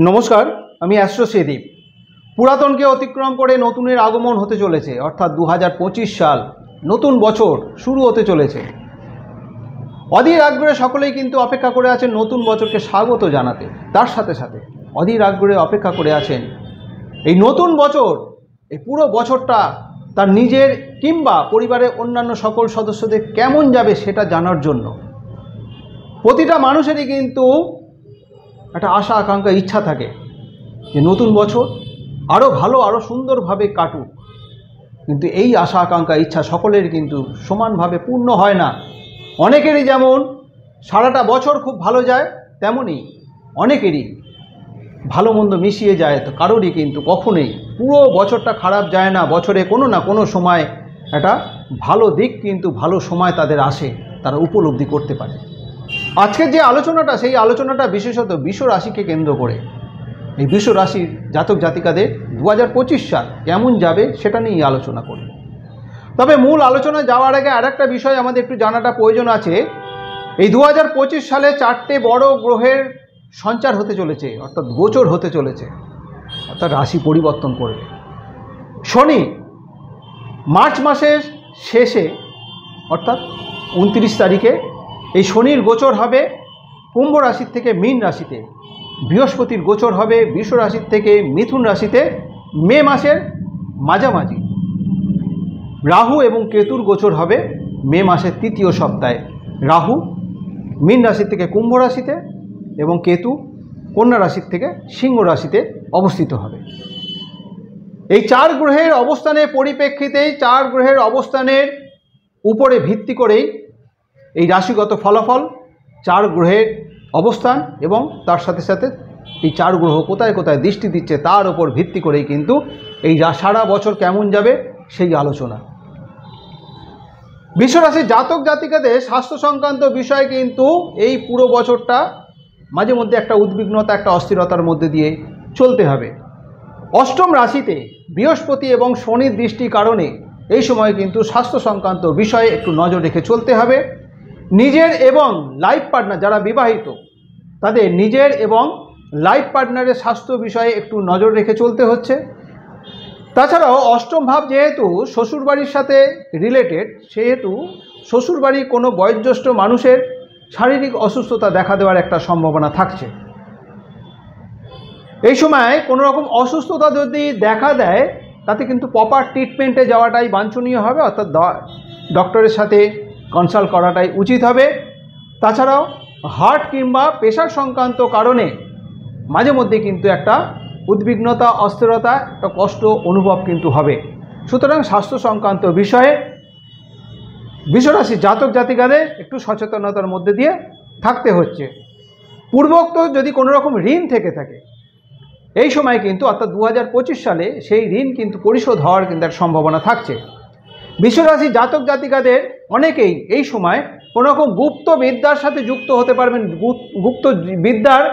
নমস্কার, আমি অ্যাস্ট্রো শ্রীদীপ। পুরাতনকে অতিক্রম করে নতুনের আগমন হতে চলেছে, অর্থাৎ 2025 সাল, নতুন বছর শুরু হতে চলেছে। অধীর আগ্রহে সকলেই কিন্তু অপেক্ষা করে আছেন নতুন বছরকে স্বাগত জানাতে। তার সাথে সাথে অধীর আগ্রহে অপেক্ষা করে আছেন এই নতুন বছর, এই পুরো বছরটা তার নিজের কিংবা পরিবারের অন্যান্য সকল সদস্যদের কেমন যাবে সেটা জানার জন্য। প্রতিটা মানুষেরই কিন্তু একটা আশা আকাঙ্ক্ষা ইচ্ছা থাকে যে নতুন বছর আরও ভালো আরও সুন্দরভাবে কাটুক, কিন্তু এই আশা আকাঙ্ক্ষা ইচ্ছা সকলের কিন্তু সমানভাবে পূর্ণ হয় না। অনেকেরই যেমন সারাটা বছর খুব ভালো যায়, তেমনই অনেকেরই ভালো মন্দ মিশিয়ে যায়, তো কারোরই কিন্তু কখনোই পুরো বছরটা খারাপ যায় না। বছরে কোনো না কোনো সময় একটা ভালো দিক কিন্তু ভালো সময় তাদের আসে, তারা উপলব্ধি করতে পারে। আজকের যে আলোচনাটা, সেই আলোচনাটা বিশেষত বৃষ রাশিকে কেন্দ্র করে। এই বৃষ রাশির জাতক জাতিকাদের 2025 সাল কেমন যাবে সেটা নিয়েই আলোচনা করি। তবে মূল আলোচনা যাওয়ার আগে আরেকটা বিষয় আমাদের একটু জানাটা প্রয়োজন আছে। এই 2025 সালে 4টে বড় গ্রহের সঞ্চার হতে চলেছে, অর্থাৎ গোচর হতে চলেছে, অর্থাৎ রাশি পরিবর্তন করবে। শনি মার্চ মাসের শেষে, অর্থাৎ 29 তারিখে এই শনির গোচর হবে কুম্ভ রাশির থেকে মীন রাশিতে। বৃহস্পতির গোচর হবে বৃষ রাশির থেকে মিথুন রাশিতে মে মাসের মাঝামাঝি। রাহু এবং কেতুর গোচর হবে মে মাসের তৃতীয় সপ্তাহে। রাহু মীন রাশির থেকে কুম্ভ রাশিতে এবং কেতু কন্যা রাশির থেকে সিংহ রাশিতে অবস্থিত হবে। এই 4 গ্রহের অবস্থানের পরিপ্রেক্ষিতেই, 4 গ্রহের অবস্থানের উপরে ভিত্তি করেই এই রাশিগত ফলাফল, 4 গ্রহের অবস্থান এবং তার সাথে সাথে এই 4 গ্রহ কোথায় কোথায় দৃষ্টি দিচ্ছে তার উপর ভিত্তি করেই কিন্তু এই সারা বছর কেমন যাবে সেই আলোচনা। বৃষ রাশির জাতক জাতিকাদের স্বাস্থ্য সংক্রান্ত বিষয় কিন্তু এই পুরো বছরটা মাঝে মধ্যে একটা উদ্বিগ্নতা, একটা অস্থিরতার মধ্যে দিয়ে চলতে হবে। অষ্টম রাশিতে বৃহস্পতি এবং শনির দৃষ্টির কারণে এই সময় কিন্তু স্বাস্থ্য সংক্রান্ত বিষয়ে একটু নজর রেখে চলতে হবে। নিজের এবং লাইফ পার্টনার যারা বিবাহিত, তাদের নিজের এবং লাইফ পার্টনারের স্বাস্থ্য বিষয়ে একটু নজর রেখে চলতে হচ্ছে। তাছাড়াও অষ্টম ভাব যেহেতু শ্বশুরবাড়ির সাথে রিলেটেড, সেহেতু শ্বশুরবাড়ির কোনো বয়োজ্যেষ্ঠ মানুষের শারীরিক অসুস্থতা দেখা দেওয়ার একটা সম্ভাবনা থাকছে। এই সময় কোনো রকম অসুস্থতা যদি দেখা দেয়, তাতে কিন্তু প্রপার ট্রিটমেন্টে যাওয়াটাই বাঞ্ছনীয় হবে, অর্থাৎ ডক্টরের সাথে কনসাল্ট করাটাই উচিত হবে। তাছাড়াও হার্ট কিংবা প্রেশার সংক্রান্ত কারণে মাঝে মধ্যে কিন্তু একটা উদ্বিগ্নতা, অস্থিরতা, একটা কষ্ট অনুভব কিন্তু হবে। সুতরাং স্বাস্থ্য সংক্রান্ত বিষয়ে বৃষরাশির জাতক জাতিকাদের একটু সচেতনতার মধ্যে দিয়ে থাকতে হচ্ছে। পূর্বোক্ত যদি কোনো রকম ঋণ থেকে থাকে, এই সময় কিন্তু অর্থাৎ 2025 সালে সেই ঋণ কিন্তু পরিশোধ হওয়ার কিন্তু একটা সম্ভাবনা থাকছে। বৃষরাশির জাতক জাতিকাদের অনেকেই এই সময় কোনো রকম গুপ্ত বিদ্যার সাথে যুক্ত হতে পারবেন, গুপ্ত বিদ্যার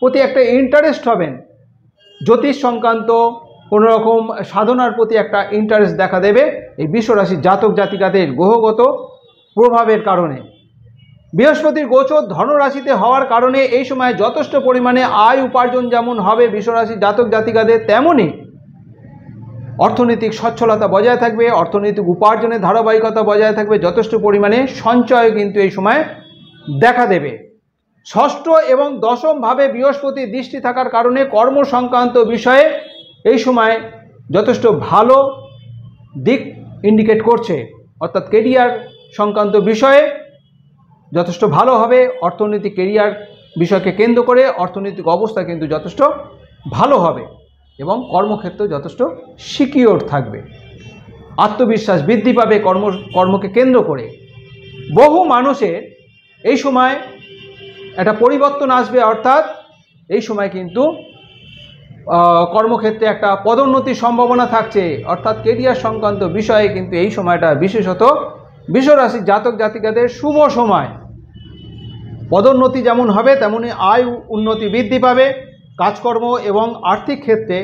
প্রতি একটা ইন্টারেস্ট হবেন। জ্যোতিষ সংক্রান্ত কোনো রকম সাধনার প্রতি একটা ইন্টারেস্ট দেখা দেবে এই বৃষরাশির জাতক জাতিকাদের গ্রহগত প্রভাবের কারণে। বৃহস্পতির গোচর ধনুরাশিতে হওয়ার কারণে এই সময় যথেষ্ট পরিমাণে আয় উপার্জন যেমন হবে বৃষরাশির জাতক জাতিকাদের, তেমনই অর্থনৈতিক সচ্ছলতা বজায় থাকবে, অর্থনৈতিক উপার্জনের ধারাবাহিকতা বজায় থাকবে, যথেষ্ট পরিমাণে সঞ্চয় কিন্তু এই সময় দেখা দেবে। ষষ্ঠ এবং দশম ভাবে বৃহস্পতির দৃষ্টি থাকার কারণে কর্ম সংক্রান্ত বিষয়ে এই সময় যথেষ্ট ভালো দিক ইন্ডিকেট করছে, অর্থাৎ কেরিয়ার সংক্রান্ত বিষয়ে যথেষ্ট ভালো হবে। অর্থনৈতিক কেরিয়ার বিষয়কে কেন্দ্র করে অর্থনৈতিক অবস্থা কিন্তু যথেষ্ট ভালো হবে এবং কর্মক্ষেত্র যথেষ্ট সিকিওর থাকবে। আত্মবিশ্বাস বৃদ্ধি পাবে কর্মকে কেন্দ্র করে। বহু মানুষের এই সময় একটা পরিবর্তন আসবে, অর্থাৎ এই সময় কিন্তু কর্মক্ষেত্রে একটা পদোন্নতির সম্ভাবনা থাকছে, অর্থাৎ কেরিয়ার সংক্রান্ত বিষয়ে কিন্তু এই সময়টা বিশেষত বৃষরাশির জাতক জাতিকাদের শুভ সময়। পদোন্নতি যেমন হবে, তেমনি আয় উন্নতি বৃদ্ধি পাবে। কাজকর্ম এবং আর্থিক ক্ষেত্রে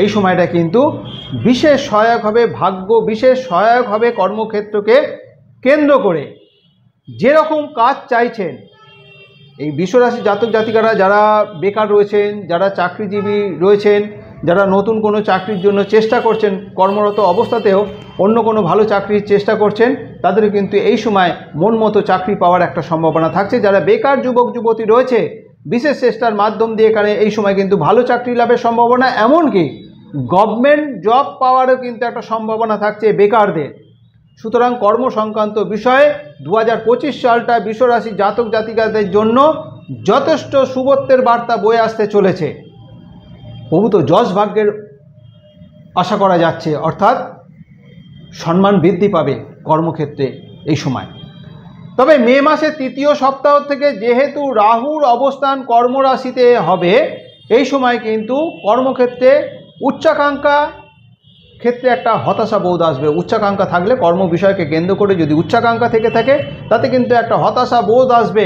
এই সময়টা কিন্তু বিশেষ সহায়ক হবে, ভাগ্য বিশেষ সহায়ক হবে। কর্মক্ষেত্রকে কেন্দ্র করে যেরকম কাজ চাইছেন এই বৃষরাশি জাতক জাতিকারা যারা বেকার রয়েছেন, যারা চাকরিজীবী রয়েছেন, যারা নতুন কোনো চাকরির জন্য চেষ্টা করছেন, কর্মরত অবস্থাতেও অন্য কোনো ভালো চাকরির চেষ্টা করছেন, তাদের কিন্তু এই সময় মন মতো চাকরি পাওয়ার একটা সম্ভাবনা থাকছে। যারা বেকার যুবক যুবতী রয়েছে, বিশেষ চেষ্টার মাধ্যম দিয়ে এখানে এই সময় কিন্তু ভালো চাকরি লাভের সম্ভাবনা, এমনকি গভর্নমেন্ট জব পাওয়ারও কিন্তু একটা সম্ভাবনা থাকছে বেকারদের। সুতরাং কর্ম সংক্রান্ত বিষয়ে 2025 সালটা বৃষরাশি জাতক জাতিকাদের জন্য যথেষ্ট শুভত্বের বার্তা বয়ে আসতে চলেছে। প্রভূত যশ ভাগ্যের আশা করা যাচ্ছে, অর্থাৎ সম্মান বৃদ্ধি পাবে কর্মক্ষেত্রে এই সময়। তবে মে মাসের তৃতীয় সপ্তাহ থেকে যেহেতু রাহুর অবস্থান কর্মরাশিতে হবে, এই সময় কিন্তু কর্মক্ষেত্রে উচ্চাকাঙ্ক্ষা ক্ষেত্রে একটা হতাশা বোধ আসবে। উচ্চাকাঙ্ক্ষা থাকলে কর্ম বিষয়কে কেন্দ্র করে যদি উচ্চাকাঙ্ক্ষা থেকে থাকে, তাতে কিন্তু একটা হতাশা বোধ আসবে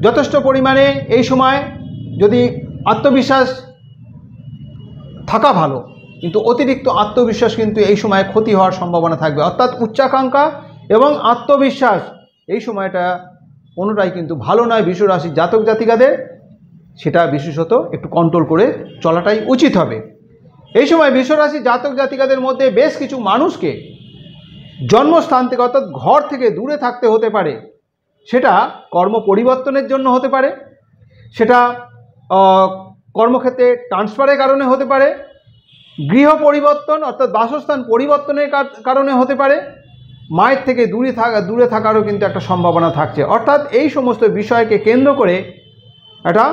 যথেষ্ট পরিমাণে। এই সময় যদি আত্মবিশ্বাস থাকা ভালো, কিন্তু অতিরিক্ত আত্মবিশ্বাস কিন্তু এই সময় ক্ষতি হওয়ার সম্ভাবনা থাকবে। অর্থাৎ উচ্চাকাঙ্ক্ষা এবং আত্মবিশ্বাস এই সময়টা কোনোটাই কিন্তু ভালো নয় বৃষরাশির জাতক জাতিকাদের। সেটা বিশেষত একটু কন্ট্রোল করে চলাটাই উচিত হবে। এই সময় বৃষরাশি জাতক জাতিকাদের মধ্যে বেশ কিছু মানুষকে জন্মস্থান থেকে, অর্থাৎ ঘর থেকে দূরে থাকতে হতে পারে। সেটা কর্ম পরিবর্তনের জন্য হতে পারে, সেটা কর্মক্ষেত্রে ট্রান্সফারের কারণে হতে পারে, গৃহ পরিবর্তন অর্থাৎ বাসস্থান পরিবর্তনের কারণে হতে পারে, মায়ের থেকে দূরে থাকারও কিন্তু একটা সম্ভাবনা থাকছে। অর্থাৎ এই সমস্ত বিষয়কে কেন্দ্র করে একটা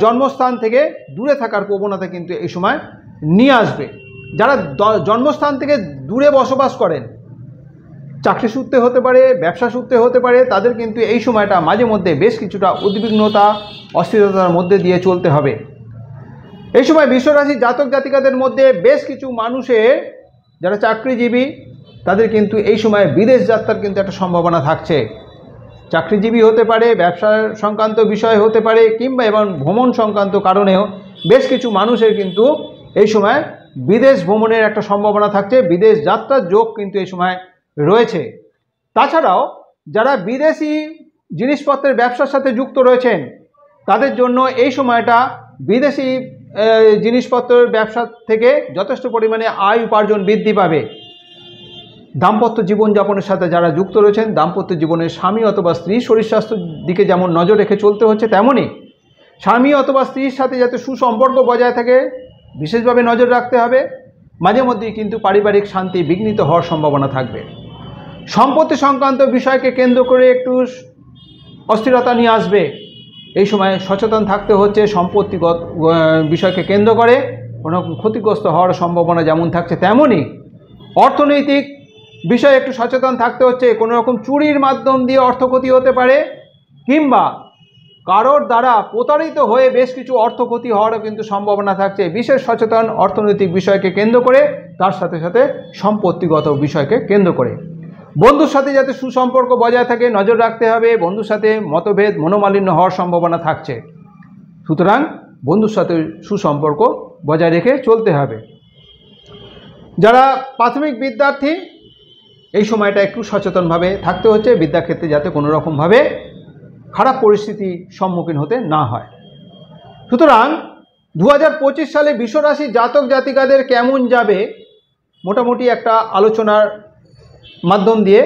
জন্মস্থান থেকে দূরে থাকার প্রবণতা কিন্তু এই সময় নিয়ে আসবে। যারা জন্মস্থান থেকে দূরে বসবাস করেন, চাকরি সূত্রে হতে পারে, ব্যবসা সূত্রে হতে পারে, তাদের কিন্তু এই সময়টা মাঝে মধ্যে বেশ কিছুটা উদ্বিগ্নতা, অস্থিরতার মধ্যে দিয়ে চলতে হবে। এই সময় বৃষরাশির জাতক জাতিকাদের মধ্যে বেশ কিছু মানুষের যারা চাকরিজীবী, তাদের কিন্তু এই সময় বিদেশ যাত্রার কিন্তু একটা সম্ভাবনা থাকছে। চাকরিজীবী হতে পারে, ব্যবসা সংক্রান্ত বিষয় হতে পারে, কিংবা এবং ভ্রমণ সংক্রান্ত কারণেও বেশ কিছু মানুষের কিন্তু এই সময় বিদেশ ভ্রমণের একটা সম্ভাবনা থাকছে। বিদেশ যাত্রার যোগ কিন্তু এই সময় রয়েছে। তাছাড়াও যারা বিদেশি জিনিসপত্রের ব্যবসার সাথে যুক্ত রয়েছেন, তাদের জন্য এই সময়টা বিদেশি জিনিসপত্রের ব্যবসা থেকে যথেষ্ট পরিমাণে আয় উপার্জন বৃদ্ধি পাবে। দাম্পত্য জীবনযাপনের সাথে যারা যুক্ত রয়েছেন, দাম্পত্য জীবনের স্বামী অথবা স্ত্রীর শরীর স্বাস্থ্যের দিকে যেমন নজর রেখে চলতে হচ্ছে, তেমনই স্বামী অথবা স্ত্রীর সাথে যাতে সুসম্পর্ক বজায় থাকে বিশেষভাবে নজর রাখতে হবে। মাঝে মধ্যেই কিন্তু পারিবারিক শান্তি বিঘ্নিত হওয়ার সম্ভাবনা থাকবে। সম্পত্তি সংক্রান্ত বিষয়কে কেন্দ্র করে একটু অস্থিরতা নিয়ে আসবে। এই সময় সচেতন থাকতে হচ্ছে। সম্পত্তিগত বিষয়কে কেন্দ্র করে কোনো ক্ষতিগ্রস্ত হওয়ার সম্ভাবনা যেমন থাকছে, তেমনই অর্থনৈতিক বিষয়ে একটু সচেতন থাকতে হচ্ছে। কোনো রকম চুরির মাধ্যম দিয়ে অর্থক্ষতি হতে পারে, কিংবা কারোর দ্বারা প্রতারিত হয়ে বেশ কিছু অর্থক্ষতি হওয়ারও কিন্তু সম্ভাবনা থাকছে। বিশেষ সচেতন অর্থনৈতিক বিষয়কে কেন্দ্র করে, তার সাথে সাথে সম্পত্তিগত বিষয়কে কেন্দ্র করে। বন্ধুর সাথে যাতে সুসম্পর্ক বজায় থাকে নজর রাখতে হবে। বন্ধুর সাথে মতভেদ, মনোমালিন্য হওয়ার সম্ভাবনা থাকছে। সুতরাং বন্ধুর সাথে সুসম্পর্ক বজায় রেখে চলতে হবে। যারা প্রাথমিক বিদ্যার্থী, এই সময়টা একটু সচেতনভাবে থাকতে হচ্ছে, বিদ্যাক্ষেত্রে যাতে কোনো রকমভাবে খারাপ পরিস্থিতির সম্মুখীন হতে না হয়। সুতরাং 2025 সালে বৃষরাশি জাতক জাতিকাদের কেমন যাবে, মোটামুটি একটা আলোচনার মাধ্যম দিয়ে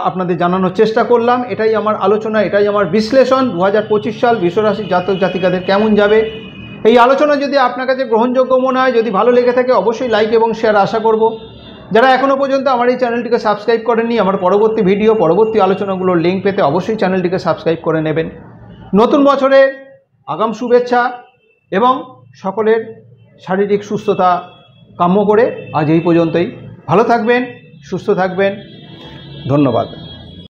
আপনাদের জানানোর চেষ্টা করলাম। এটাই আমার আলোচনা, এটাই আমার বিশ্লেষণ। 2025 সাল বৃষরাশি জাতক জাতিকাদের কেমন যাবে, এই আলোচনা যদি আপনার কাছে গ্রহণযোগ্য মনে হয়, যদি ভালো লেগে থাকে, অবশ্যই লাইক এবং শেয়ার আশা করব। যারা এখনও পর্যন্ত আমার এই চ্যানেলটিকে সাবস্ক্রাইব করেননি, আমার পরবর্তী ভিডিও, পরবর্তী আলোচনাগুলোর লিঙ্ক পেতে অবশ্যই চ্যানেলটিকে সাবস্ক্রাইব করে নেবেন। নতুন বছরে আগাম শুভেচ্ছা এবং সকলের শারীরিক সুস্থতা কাম্য করে আজ এই পর্যন্তই। ভালো থাকবেন, সুস্থ থাকবেন। ধন্যবাদ।